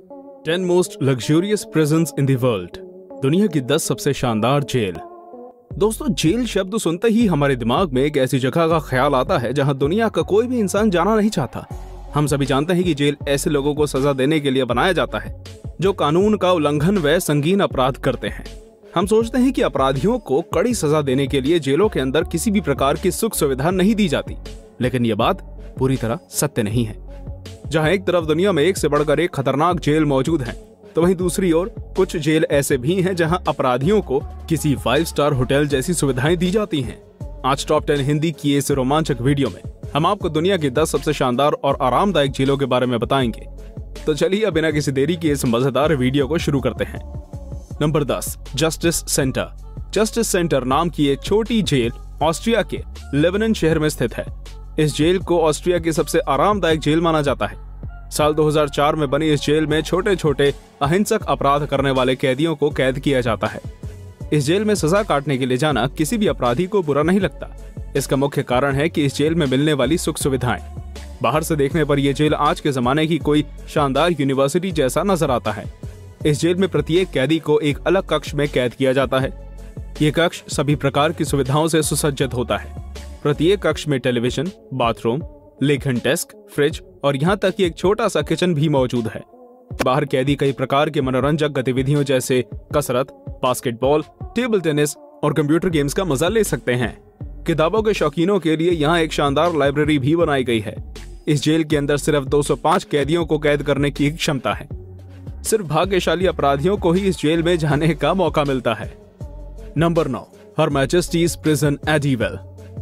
10 most luxurious prisons in the world. दुनिया की 10 सबसे शानदार जेल। दोस्तों, जेल शब्द सुनते ही हमारे दिमाग में एक ऐसी जगह का ख्याल आता है जहां दुनिया का कोई भी इंसान जाना नहीं चाहता। हम सभी जानते हैं कि जेल ऐसे लोगों को सजा देने के लिए बनाया जाता है जो कानून का उल्लंघन व संगीन अपराध करते हैं। हम सोचते हैं कि अपराधियों को कड़ी सजा देने के लिए जेलों के अंदर किसी भी प्रकार की सुख सुविधा नहीं दी जाती, लेकिन यह बात पूरी तरह सत्य नहीं है। जहां एक तरफ दुनिया में एक से बढ़कर एक खतरनाक जेल मौजूद है, तो वहीं दूसरी ओर कुछ जेल ऐसे भी हैं जहां अपराधियों को किसी 5 स्टार होटल जैसी सुविधाएं दी जाती हैं। आज टॉप 10 हिंदी की इस रोमांचक वीडियो में हम आपको दुनिया की 10 सबसे शानदार और आरामदायक जेलों के बारे में बताएंगे। तो चलिए बिना किसी देरी के इस मजेदार वीडियो को शुरू करते हैं। Number 10, justice centre. Justice centre नाम की एक छोटी जेल ऑस्ट्रिया के लेबनन शहर में स्थित है। इस जेल को ऑस्ट्रिया की सबसे आरामदायक जेल माना जाता है। साल 2004 में बनी इस जेल में छोटे छोटे अहिंसक अपराध करने वाले कैदियों को कैद किया जाता है। इस जेल में सजा काटने के लिए जाना किसी भी अपराधी को बुरा नहीं लगता। इसका मुख्य कारण है कि इस जेल में मिलने वाली सुख सुविधाएं। बाहर से देखने पर यह जेल आज के जमाने की कोई शानदार यूनिवर्सिटी जैसा नजर आता है। इस जेल में प्रत्येक कैदी को एक अलग कक्ष में कैद किया जाता है। ये कक्ष सभी प्रकार की सुविधाओं से सुसज्जित होता है। प्रत्येक कक्ष में टेलीविजन, बाथरूम, लेखन डेस्क, फ्रिज और यहाँ तक कि एक छोटा सा किचन भी मौजूद है। बाहर कैदी कई प्रकार के मनोरंजक गतिविधियों जैसे कसरत, बास्केटबॉल, टेबल टेनिस और कंप्यूटर गेम्स का मजा ले सकते हैं। किताबों के शौकीनों के लिए यहाँ एक शानदार लाइब्रेरी भी बनाई गई है। इस जेल के अंदर सिर्फ 205 कैदियों को कैद करने की क्षमता है। सिर्फ भाग्यशाली अपराधियों को ही इस जेल में जाने का मौका मिलता है। नंबर 9, हर मैजेस्टीज प्रिजन एडीवेल।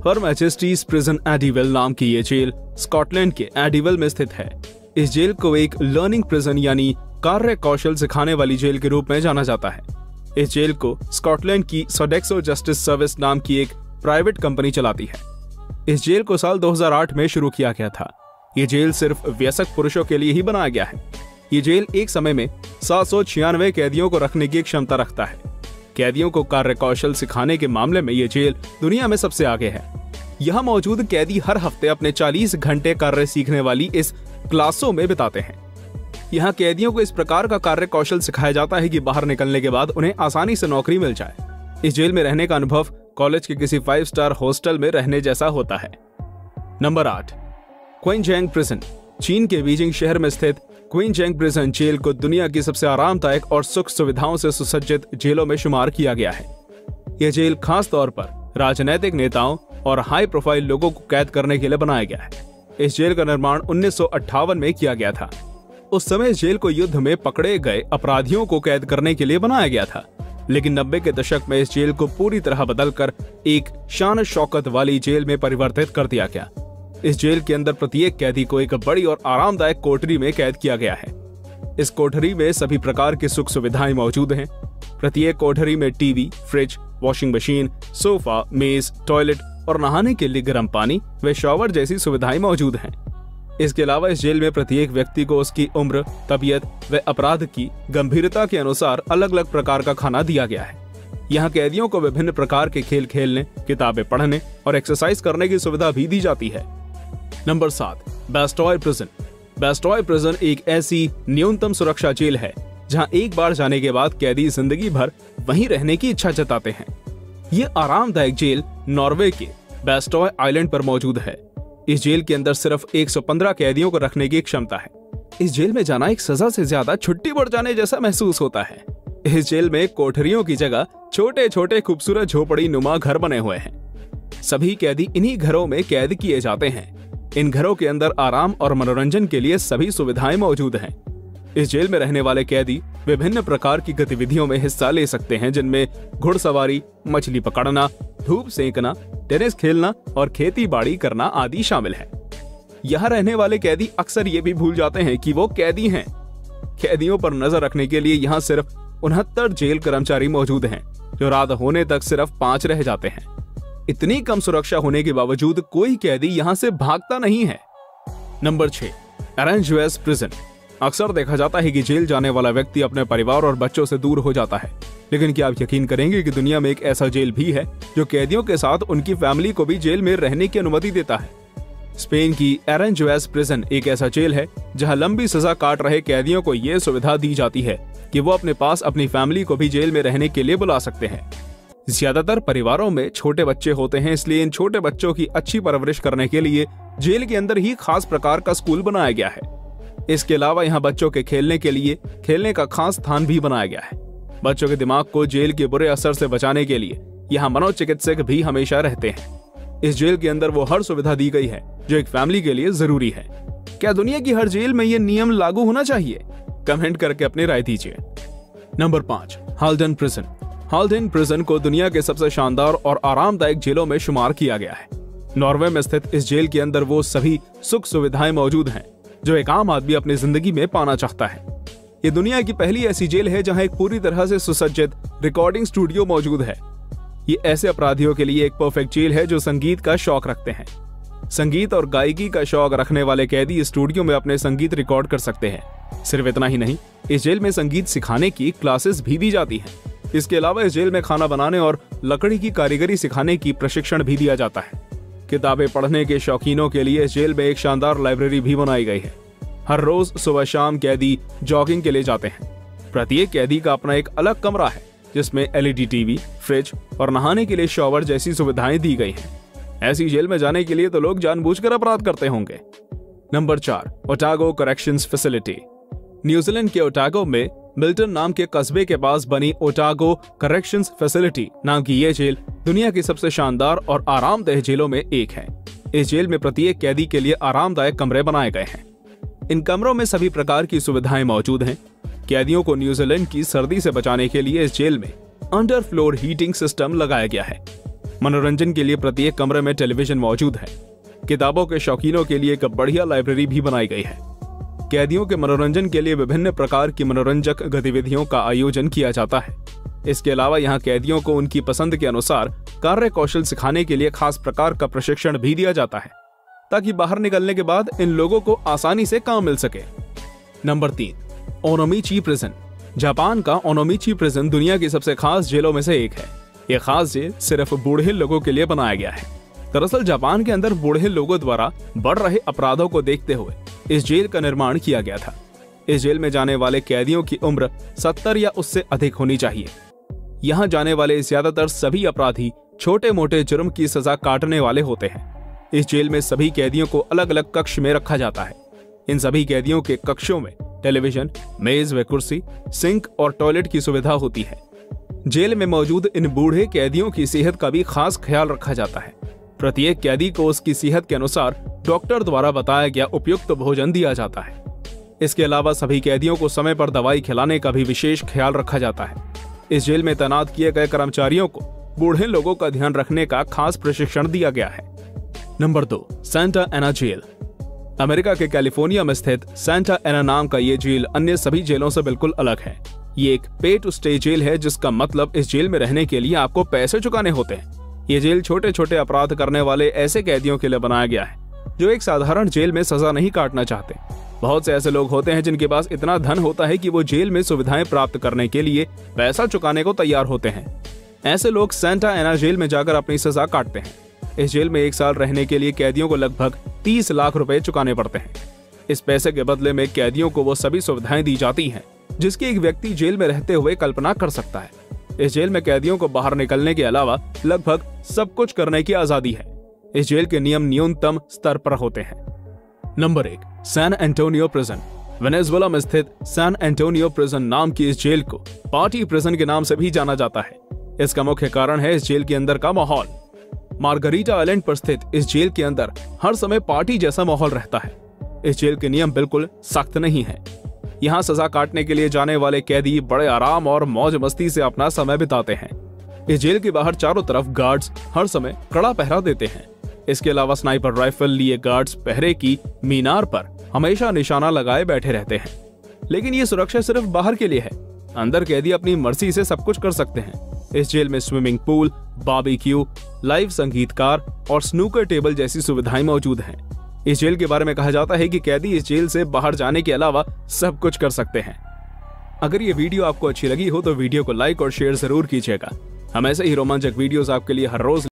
हर मैजेस्टीज प्रिजन एडीवेल नाम की ये जेल स्कॉटलैंड के एडीवेल में स्थित है। इस जेल को एक लर्निंग प्रिजन यानी कार्य कौशल सिखाने वाली जेल के रूप में जाना जाता है। इस जेल को स्कॉटलैंड की सोडेक्सो जस्टिस सर्विस नाम की एक प्राइवेट कंपनी चलाती है। इस जेल को साल 2008 में शुरू किया गया था। ये जेल सिर्फ वयस्क पुरुषों के लिए ही बनाया गया है। ये जेल एक समय में 796 कैदियों को रखने की क्षमता रखता है। कैदियों को कार्य कौशल सिखाने के मामले में ये जेल दुनिया में सबसे आगे है। यहाँ मौजूद कैदी हर हफ्ते अपने 40 घंटे कार्य सीखने वाली इस क्लासों में बिताते हैं। यहाँ कैदियों को इस प्रकार का कार्य कौशल सिखाया जाता है कि बाहर निकलने के बाद उन्हें आसानी से नौकरी मिल जाए। इस जेल में रहने का अनुभव कॉलेज के किसी 5 स्टार हॉस्टल में रहने जैसा होता है। Number 8, Qincheng prison. चीन के बीजिंग शहर में स्थित क्विनजैंग प्रिजन जेल को दुनिया की सबसे आरामदायक और सुख सुविधाओं से सुसज्जित जेलों में शुमार किया गया है। यह जेल खास तौर पर राजनैतिक नेताओं और हाई प्रोफाइल लोगों को कैद करने के लिए बनाया गया है। इस जेल का निर्माण 1958 में किया गया था। उस समय इस जेल को युद्ध में पकड़े गए अपराधियों को कैद करने के लिए बनाया गया था, लेकिन 90 के दशक में इस जेल को पूरी तरह बदलकर एक शान शौकत वाली जेल में परिवर्तित कर दिया गया। इस जेल के अंदर प्रत्येक कैदी को एक बड़ी और आरामदायक कोठरी में कैद किया गया है। इस कोठरी में सभी प्रकार की सुख सुविधाएं मौजूद हैं। प्रत्येक कोठरी में TV, fridge, washing machine, sofa, मेज, टॉयलेट और नहाने के लिए गर्म पानी व शॉवर जैसी सुविधाएं मौजूद हैं। इसके अलावा इस जेल में प्रत्येक व्यक्ति को उसकी उम्र, तबीयत व अपराध की गंभीरता के अनुसार अलग अलग प्रकार का खाना दिया गया है। यहाँ कैदियों को विभिन्न प्रकार के खेल खेलने, किताबें पढ़ने और एक्सरसाइज करने की सुविधा भी दी जाती है। Number 7, Bastoy prison. Bastoy prison एक ऐसी न्यूनतम सुरक्षा जेल है जहां एक बार जाने के बाद कैदी जिंदगी भर वहीं रहने की इच्छा जताते हैं। ये आरामदायक जेल नॉर्वे के बैस्टॉय आइलैंड पर मौजूद है। इस जेल के अंदर सिर्फ 115 कैदियों को रखने की क्षमता है। इस जेल में जाना एक सजा से ज्यादा छुट्टी पर जाने जैसा महसूस होता है। इस जेल में कोठरियों की जगह छोटे छोटे खूबसूरत झोपड़ी नुमा घर बने हुए हैं। सभी कैदी इन्हीं घरों में कैद किए जाते हैं। इन घरों के अंदर आराम और मनोरंजन के लिए सभी सुविधाएं मौजूद हैं। इस जेल में रहने वाले कैदी विभिन्न प्रकार की गतिविधियों में हिस्सा ले सकते हैं, जिनमें घुड़सवारी, मछली पकड़ना, धूप सेंकना, टेनिस खेलना और खेती बाड़ी करना आदि शामिल है। यहाँ रहने वाले कैदी अक्सर ये भी भूल जाते हैं कि वो कैदी हैं। कैदियों पर नजर रखने के लिए यहाँ सिर्फ 69 जेल कर्मचारी मौजूद हैं, जो रात होने तक सिर्फ 5 रह जाते हैं। इतनी कम सुरक्षा होने के बावजूद कोई कैदी यहाँ से भागता नहीं है। Number 6, Aranjuez prison. अक्सर देखा जाता है कि जेल जाने वाला व्यक्ति अपने परिवार और बच्चों से दूर हो जाता है, लेकिन क्या आप यकीन करेंगे कि दुनिया में एक ऐसा जेल भी है जो कैदियों के साथ उनकी फैमिली को भी जेल में रहने की अनुमति देता है। स्पेन की एरेंजुएस प्रिजन एक ऐसा जेल है जहां लंबी सजा काट रहे कैदियों को यह सुविधा दी जाती है कि वो अपने पास अपनी फैमिली को भी जेल में रहने के लिए बुला सकते हैं। ज्यादातर परिवारों में छोटे बच्चे होते हैं, इसलिए इन छोटे बच्चों की अच्छी परवरिश करने के लिए जेल के अंदर ही खास प्रकार का स्कूल बनाया गया है। इसके अलावा यहाँ बच्चों के खेलने के लिए खेलने का खास स्थान भी बनाया गया है। बच्चों के दिमाग को जेल के बुरे असर से बचाने के लिए यहाँ मनोचिकित्सक भी हमेशा रहते हैं। इस जेल के अंदर वो हर सुविधा दी गई है जो एक फैमिली के लिए जरूरी है। क्या दुनिया की हर जेल में ये नियम लागू होना चाहिए? कमेंट करके अपनी राय दीजिए। Number 5, Haldane prison. Haldane prison को दुनिया के सबसे शानदार और आरामदायक जेलों में शुमार किया गया है। नॉर्वे में स्थित इस जेल के अंदर वो सभी सुख सुविधाएं मौजूद हैं जो एक आम आदमी अपनी जिंदगी में पाना चाहता है। ये दुनिया की पहली ऐसी जेल है जहां एक पूरी तरह से सुसज्जित रिकॉर्डिंग स्टूडियो मौजूद है। ये ऐसे अपराधियों के लिए एक परफेक्ट जेल है जो संगीत का शौक रखते हैं। संगीत और गायकी का शौक रखने वाले कैदी इस स्टूडियो में अपने संगीत रिकॉर्ड कर सकते हैं। सिर्फ इतना ही नहीं, इस जेल में संगीत सिखाने की क्लासेस भी दी जाती हैं। इसके अलावा इस जेल में खाना बनाने और लकड़ी की कारीगरी सिखाने की प्रशिक्षण भी दिया जाता है। किताबें पढ़ने के शौकीनों के लिए इस जेल में एक शानदार लाइब्रेरी भी बनाई गई है। हर रोज सुबह शाम कैदी जॉगिंग के लिए जाते हैं। प्रत्येक कैदी का अपना एक अलग कमरा है जिसमें LED टीवी, फ्रिज और नहाने के लिए शॉवर जैसी सुविधाएं दी गई हैं। ऐसी जेल में जाने के लिए तो लोग जानबूझकर अपराध करते होंगे। Number 4, Otago corrections facility. New Zealand के ओटागो में मिल्टन नाम के कस्बे के पास बनी ओटागो करेक्शंस फैसिलिटी नाम की ये जेल दुनिया की सबसे शानदार और आरामदेह जेलों में एक है। इस जेल में प्रत्येक कैदी के लिए आरामदायक कमरे बनाए गए हैं। इन कमरों में सभी प्रकार की सुविधाएं मौजूद हैं। कैदियों को न्यूजीलैंड की सर्दी से बचाने के लिए इस जेल में अंडर फ्लोर हीटिंग सिस्टम लगाया गया है। मनोरंजन के लिए प्रत्येक कमरे में टेलीविजन मौजूद है। किताबों के शौकीनों के लिए एक बढ़िया लाइब्रेरी भी बनाई गई है। कैदियों के मनोरंजन के लिए विभिन्न प्रकार की मनोरंजक गतिविधियों का आयोजन किया जाता है। इसके अलावा यहाँ कैदियों को उनकी पसंद के अनुसार कार्य कौशल सिखाने के लिए खास प्रकार का प्रशिक्षण भी दिया जाता है ताकि बाहर निकलने के बाद इन लोगों को आसानी से काम मिल सके। Number 3, Onomichi prison. जापान का ओनोमिची प्रिजन दुनिया की सबसे खास जेलों में से एक है। यह खास जेल सिर्फ बूढ़े लोगों के लिए बनाया गया है। दरअसल जापान के अंदर बूढ़े लोगों द्वारा बढ़ रहे अपराधों को देखते हुए इस जेल का निर्माण किया गया था। इस जेल में जाने वाले कैदियों की उम्र 70 या उससे अधिक होनी चाहिए। यहाँ जाने वाले ज्यादातर सभी अपराधी छोटे मोटे जुर्म की सजा काटने वाले होते हैं। इस जेल में सभी कैदियों को अलग अलग कक्ष में रखा जाता है। इन सभी कैदियों के कक्षों में टेलीविजन, मेज व कुर्सी, सिंक और टॉयलेट की सुविधा होती है। जेल में मौजूद इन बूढ़े कैदियों की सेहत का भी खास ख्याल रखा जाता है। प्रत्येक कैदी को उसकी सेहत के अनुसार डॉक्टर द्वारा बताया गया उपयुक्त भोजन दिया जाता है। इसके अलावा सभी कैदियों को समय पर दवाई खिलाने का भी विशेष ख्याल रखा जाता है। इस जेल में तैनात किए गए कर्मचारियों को बूढ़े लोगों का ध्यान रखने का खास प्रशिक्षण दिया गया है। नंबर 2, सेंटा एना जेल। अमेरिका के कैलिफोर्निया में स्थित सेंटा एना नाम का ये जेल अन्य सभी जेलों से बिल्कुल अलग है। ये एक पे टू स्टे जेल है, जिसका मतलब इस जेल में रहने के लिए आपको पैसे चुकाने होते हैं। ये जेल छोटे छोटे अपराध करने वाले ऐसे कैदियों के लिए बनाया गया है जो एक साधारण जेल में सजा नहीं काटना चाहते। बहुत से ऐसे लोग होते हैं जिनके पास इतना धन होता है कि वो जेल में सुविधाएं प्राप्त करने के लिए पैसा चुकाने को तैयार होते हैं। ऐसे लोग सेंटा एना जेल में जाकर अपनी सजा काटते हैं। इस जेल में 1 साल रहने के लिए कैदियों को लगभग 30 लाख रुपए चुकाने पड़ते हैं। इस पैसे के बदले में कैदियों को वो सभी सुविधाएं दी जाती हैं जिसकी एक व्यक्ति जेल में रहते हुए कल्पना कर सकता है। इस जेल में कैदियों को बाहर निकलने के अलावा लगभग सब कुछ करने की आजादी है। इस जेल के नियम न्यूनतम स्तर पर होते हैं। Number 1, San Antonio prison. Venezuela में स्थित सैन एंटोनियो प्रिजन नाम की इस जेल को पार्टी प्रिजन के नाम से भी जाना जाता है। इसका मुख्य कारण है इस जेल के अंदर का माहौल। मार्गरीटा आइलैंड पर स्थित इस जेल के अंदर हर समय पार्टी जैसा माहौल रहता है। इस जेल के नियम बिल्कुल सख्त नहीं है। यहाँ सजा काटने के लिए जाने वाले कैदी बड़े आराम और मौज मस्ती से अपना समय बिताते हैं। इस जेल के बाहर चारों तरफ गार्ड्स हर समय कड़ा पहरा देते हैं। इसके अलावा स्नाइपर राइफल लिए गार्ड्स पहरे की मीनार पर हमेशा निशाना लगाए बैठे रहते हैं। लेकिन ये सुरक्षा सिर्फ बाहर के लिए है। अंदर कैदी अपनी मर्जी से सब कुछ कर सकते हैं। इस जेल में स्विमिंग पूल, बारबेक्यू, लाइव संगीतकार और स्नूकर टेबल जैसी सुविधाएं मौजूद हैं। इस जेल के बारे में कहा जाता है कि कैदी इस जेल से बाहर जाने के अलावा सब कुछ कर सकते हैं। अगर ये वीडियो आपको अच्छी लगी हो तो वीडियो को लाइक और शेयर जरूर कीजिएगा। हम ऐसे ही रोमांचक वीडियोस आपके लिए हर रोज